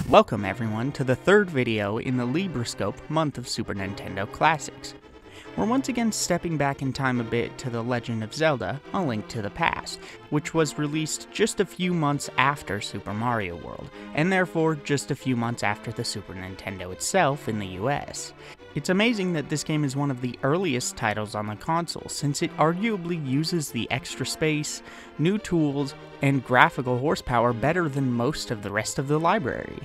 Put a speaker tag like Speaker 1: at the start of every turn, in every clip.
Speaker 1: Welcome everyone to the third video in the LibraScope month of Super Nintendo Classics. We're once again stepping back in time a bit to The Legend of Zelda: A Link to the Past, which was released just a few months after Super Mario World, and therefore just a few months after the Super Nintendo itself in the US. It's amazing that this game is one of the earliest titles on the console, since it arguably uses the extra space, new tools, and graphical horsepower better than most of the rest of the library.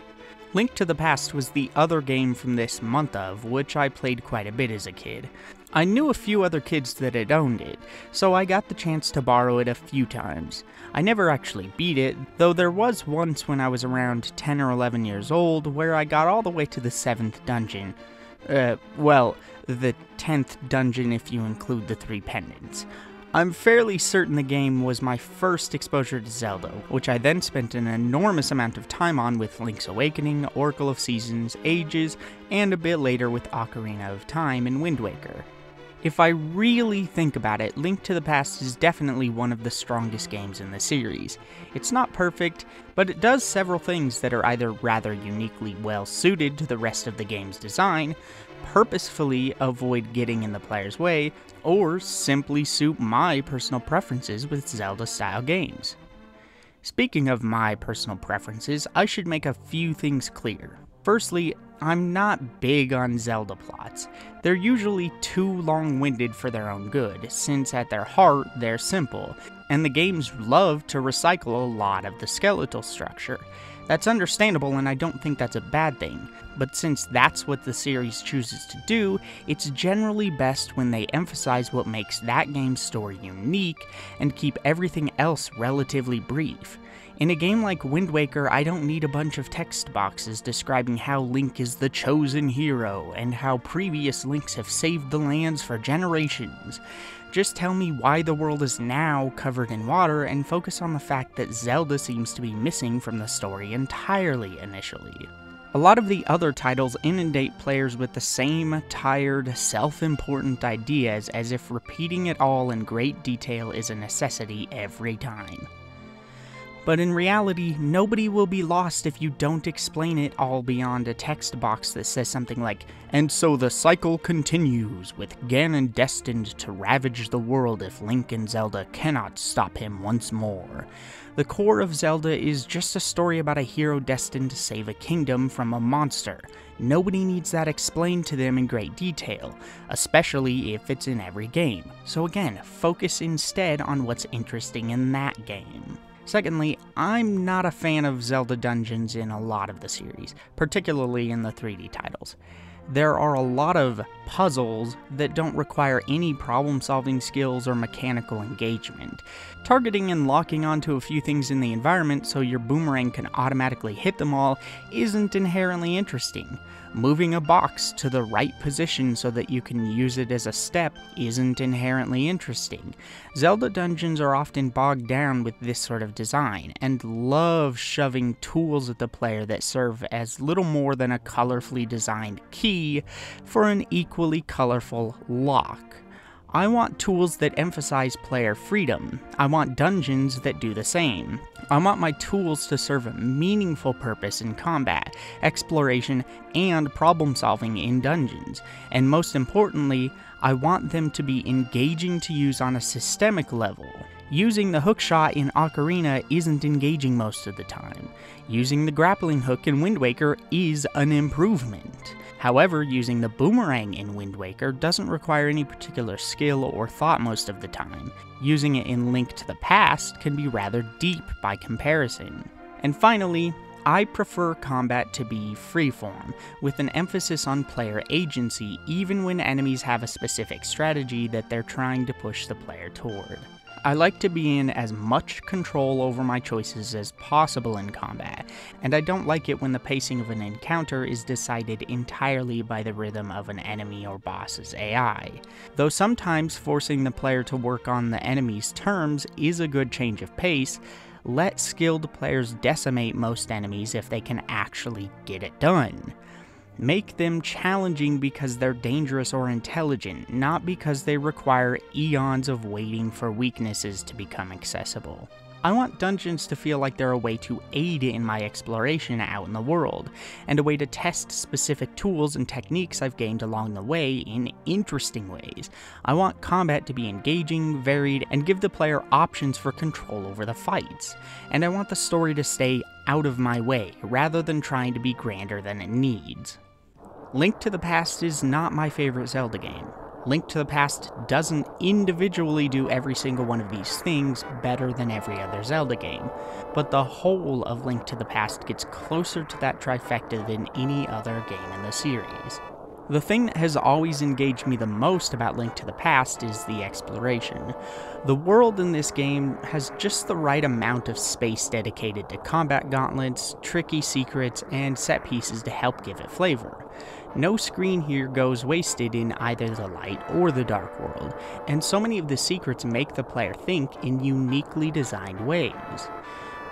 Speaker 1: Link to the Past was the other game from this month of which I played quite a bit as a kid. I knew a few other kids that had owned it, so I got the chance to borrow it a few times. I never actually beat it, though there was once when I was around 10 or 11 years old where I got all the way to the 7th dungeon. Well, the 10th dungeon if you include the 3 pendants. I'm fairly certain the game was my first exposure to Zelda, which I then spent an enormous amount of time on with Link's Awakening, Oracle of Seasons, Ages, and a bit later with Ocarina of Time and Wind Waker. If I really think about it, Link to the Past is definitely one of the strongest games in the series. It's not perfect, but it does several things that are either rather uniquely well suited to the rest of the game's design, purposefully avoid getting in the player's way, or simply suit my personal preferences with Zelda-style games. Speaking of my personal preferences, I should make a few things clear. Firstly, I'm not big on Zelda plots. They're usually too long-winded for their own good, since at their heart they're simple, and the games love to recycle a lot of the skeletal structure. That's understandable, and I don't think that's a bad thing, but since that's what the series chooses to do, it's generally best when they emphasize what makes that game's story unique and keep everything else relatively brief. In a game like Wind Waker, I don't need a bunch of text boxes describing how Link is the chosen hero and how previous Links have saved the lands for generations. Just tell me why the world is now covered in water and focus on the fact that Zelda seems to be missing from the story entirely initially. A lot of the other titles inundate players with the same tired, self-important ideas as if repeating it all in great detail is a necessity every time. But in reality, nobody will be lost if you don't explain it all beyond a text box that says something like, "And so the cycle continues, with Ganon destined to ravage the world if Link and Zelda cannot stop him once more." The core of Zelda is just a story about a hero destined to save a kingdom from a monster. Nobody needs that explained to them in great detail, especially if it's in every game. So again, focus instead on what's interesting in that game. Secondly, I'm not a fan of Zelda Dungeons in a lot of the series, particularly in the 3D titles. There are a lot of puzzles that don't require any problem-solving skills or mechanical engagement. Targeting and locking onto a few things in the environment so your boomerang can automatically hit them all isn't inherently interesting. Moving a box to the right position so that you can use it as a step isn't inherently interesting. Zelda Dungeons are often bogged down with this sort of design, and love shoving tools at the player that serve as little more than a colorfully designed key for an equally colorful lock. I want tools that emphasize player freedom. I want dungeons that do the same. I want my tools to serve a meaningful purpose in combat, exploration, and problem solving in dungeons. And most importantly, I want them to be engaging to use on a systemic level. Using the hookshot in Ocarina isn't engaging most of the time. Using the grappling hook in Wind Waker is an improvement. However, using the boomerang in Wind Waker doesn't require any particular skill or thought most of the time. Using it in Link to the Past can be rather deep by comparison. And finally, I prefer combat to be freeform, with an emphasis on player agency even when enemies have a specific strategy that they're trying to push the player toward. I like to be in as much control over my choices as possible in combat, and I don't like it when the pacing of an encounter is decided entirely by the rhythm of an enemy or boss's AI. Though sometimes forcing the player to work on the enemy's terms is a good change of pace, let skilled players decimate most enemies if they can actually get it done. Make them challenging because they're dangerous or intelligent, not because they require eons of waiting for weaknesses to become accessible. I want dungeons to feel like they're a way to aid in my exploration out in the world, and a way to test specific tools and techniques I've gained along the way in interesting ways. I want combat to be engaging, varied, and give the player options for control over the fights. And I want the story to stay out of my way, rather than trying to be grander than it needs. Link to the Past is not my favorite Zelda game. Link to the Past doesn't individually do every single one of these things better than every other Zelda game, but the whole of Link to the Past gets closer to that trifecta than any other game in the series. The thing that has always engaged me the most about Link to the Past is the exploration. The world in this game has just the right amount of space dedicated to combat gauntlets, tricky secrets, and set pieces to help give it flavor. No screen here goes wasted in either the light or the dark world, and so many of the secrets make the player think in uniquely designed ways.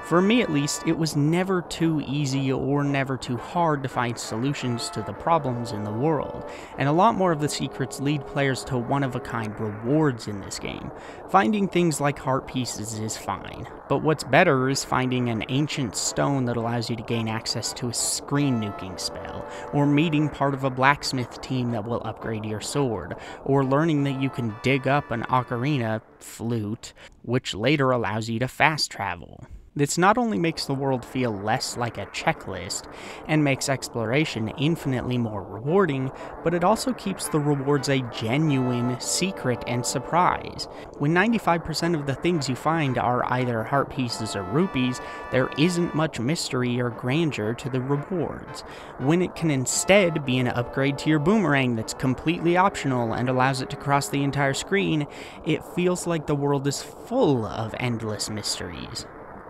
Speaker 1: For me at least, it was never too easy or never too hard to find solutions to the problems in the world, and a lot more of the secrets lead players to one-of-a-kind rewards in this game. Finding things like heart pieces is fine, but what's better is finding an ancient stone that allows you to gain access to a screen nuking spell, or meeting part of a blacksmith team that will upgrade your sword, or learning that you can dig up an ocarina flute, which later allows you to fast travel. This not only makes the world feel less like a checklist, and makes exploration infinitely more rewarding, but it also keeps the rewards a genuine secret and surprise. When 95% of the things you find are either heart pieces or rupees, there isn't much mystery or grandeur to the rewards. When it can instead be an upgrade to your boomerang that's completely optional and allows it to cross the entire screen, it feels like the world is full of endless mysteries.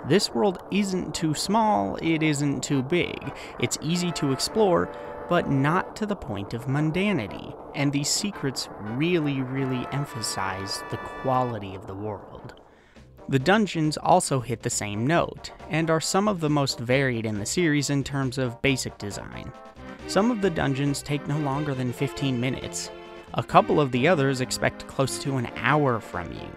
Speaker 1: This world isn't too small, it isn't too big. It's easy to explore, but not to the point of mundanity. And these secrets really emphasize the quality of the world. The dungeons also hit the same note, and are some of the most varied in the series in terms of basic design. Some of the dungeons take no longer than 15 minutes. A couple of the others expect close to an hour from you.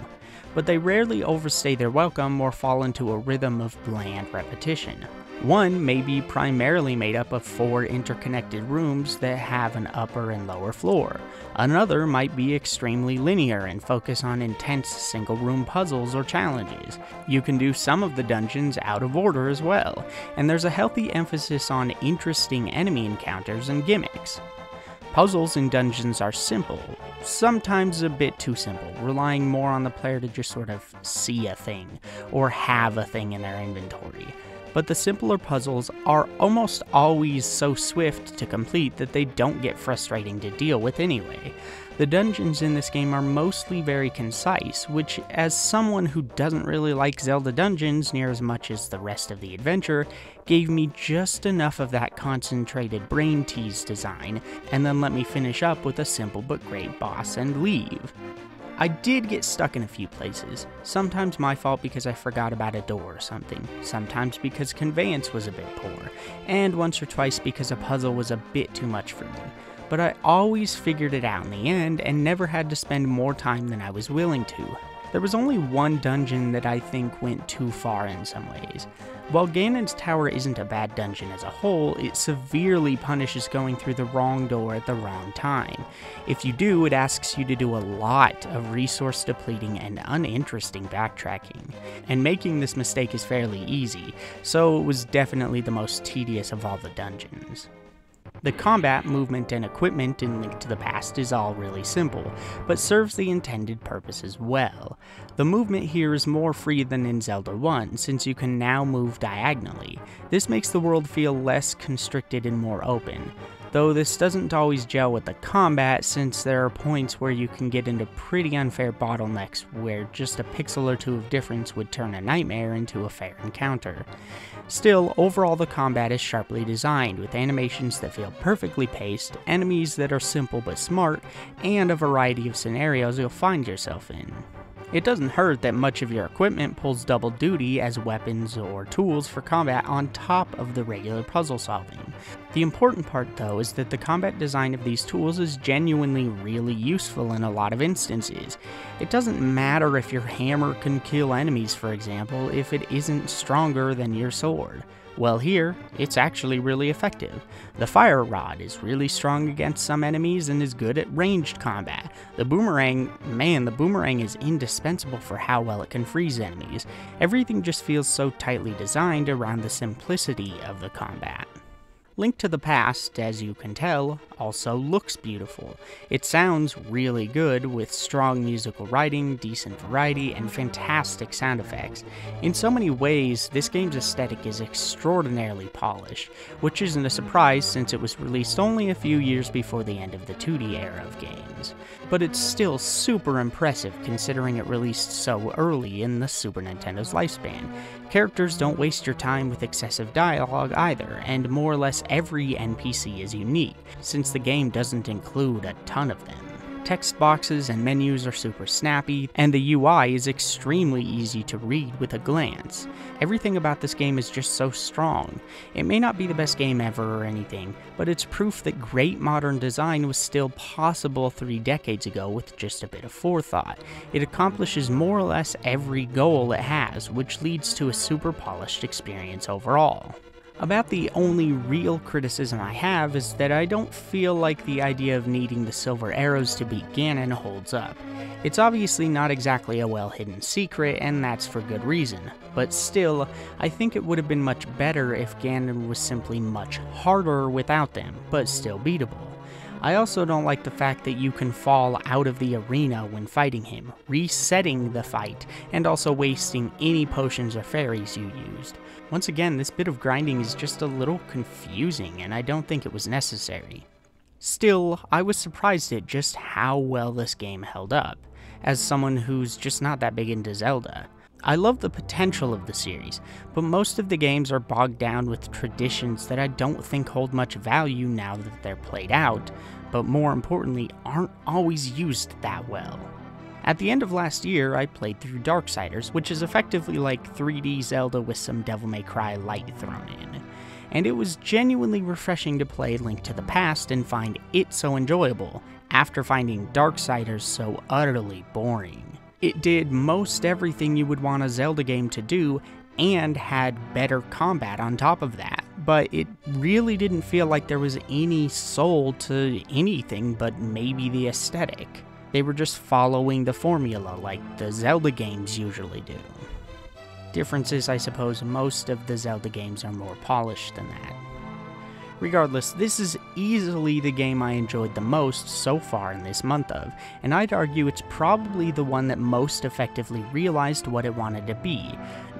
Speaker 1: But they rarely overstay their welcome or fall into a rhythm of bland repetition. One may be primarily made up of 4 interconnected rooms that have an upper and lower floor. Another might be extremely linear and focus on intense single-room puzzles or challenges. You can do some of the dungeons out of order as well, and there's a healthy emphasis on interesting enemy encounters and gimmicks. Puzzles in dungeons are simple, sometimes a bit too simple, relying more on the player to just sort of see a thing, or have a thing in their inventory. But the simpler puzzles are almost always so swift to complete that they don't get frustrating to deal with anyway. The dungeons in this game are mostly very concise, which, as someone who doesn't really like Zelda Dungeons near as much as the rest of the adventure, gave me just enough of that concentrated brain tease design, and then let me finish up with a simple but great boss and leave. I did get stuck in a few places, sometimes my fault because I forgot about a door or something, sometimes because conveyance was a bit poor, and once or twice because a puzzle was a bit too much for me. But I always figured it out in the end and never had to spend more time than I was willing to. There was only one dungeon that I think went too far in some ways. While Ganon's Tower isn't a bad dungeon as a whole, it severely punishes going through the wrong door at the wrong time. If you do, it asks you to do a lot of resource depleting and uninteresting backtracking. And making this mistake is fairly easy, so it was definitely the most tedious of all the dungeons. The combat, movement, and equipment in Link to the Past is all really simple, but serves the intended purpose as well. The movement here is more free than in Zelda 1, since you can now move diagonally. This makes the world feel less constricted and more open. Though this doesn't always gel with the combat, since there are points where you can get into pretty unfair bottlenecks where just a pixel or two of difference would turn a nightmare into a fair encounter. Still, overall the combat is sharply designed, with animations that feel perfectly paced, enemies that are simple but smart, and a variety of scenarios you'll find yourself in. It doesn't hurt that much of your equipment pulls double duty as weapons or tools for combat on top of the regular puzzle solving. The important part though is that the combat design of these tools is genuinely really useful in a lot of instances. It doesn't matter if your hammer can kill enemies, for example, if it isn't stronger than your sword. Well, here, it's actually really effective. The fire rod is really strong against some enemies and is good at ranged combat. The boomerang is indispensable for how well it can freeze enemies. Everything just feels so tightly designed around the simplicity of the combat. Link to the Past, as you can tell, also looks beautiful. It sounds really good with strong musical writing, decent variety, and fantastic sound effects. In so many ways, this game's aesthetic is extraordinarily polished, which isn't a surprise since it was released only a few years before the end of the 2D era of games. But it's still super impressive considering it released so early in the Super Nintendo's lifespan. Characters don't waste your time with excessive dialogue either, and more or less every NPC is unique, since the game doesn't include a ton of them. Text boxes and menus are super snappy, and the UI is extremely easy to read with a glance. Everything about this game is just so strong. It may not be the best game ever or anything, but it's proof that great modern design was still possible 3 decades ago with just a bit of forethought. It accomplishes more or less every goal it has, which leads to a super polished experience overall. About the only real criticism I have is that I don't feel like the idea of needing the silver arrows to beat Ganon holds up. It's obviously not exactly a well-hidden secret, and that's for good reason, but still, I think it would have been much better if Ganon was simply much harder without them, but still beatable. I also don't like the fact that you can fall out of the arena when fighting him, resetting the fight, and also wasting any potions or fairies you used. Once again, this bit of grinding is just a little confusing, and I don't think it was necessary. Still, I was surprised at just how well this game held up, as someone who's just not that big into Zelda. I love the potential of the series, but most of the games are bogged down with traditions that I don't think hold much value now that they're played out, but more importantly, aren't always used that well. At the end of last year, I played through Darksiders, which is effectively like 3D Zelda with some Devil May Cry light thrown in, and it was genuinely refreshing to play Link to the Past and find it so enjoyable, after finding Darksiders so utterly boring. It did most everything you would want a Zelda game to do, and had better combat on top of that, but it really didn't feel like there was any soul to anything but maybe the aesthetic. They were just following the formula like the Zelda games usually do. Difference is, I suppose, most of the Zelda games are more polished than that. Regardless, this is easily the game I enjoyed the most so far in this month of, and I'd argue it's probably the one that most effectively realized what it wanted to be,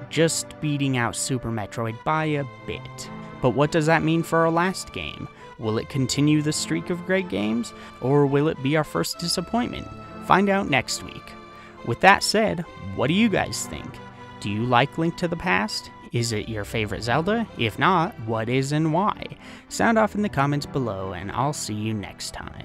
Speaker 1: just beating out Super Metroid by a bit. But what does that mean for our last game? Will it continue the streak of great games, or will it be our first disappointment? Find out next week. With that said, what do you guys think? Do you like Link to the Past? Is it your favorite Zelda? If not, what is and why? Sound off in the comments below, and I'll see you next time.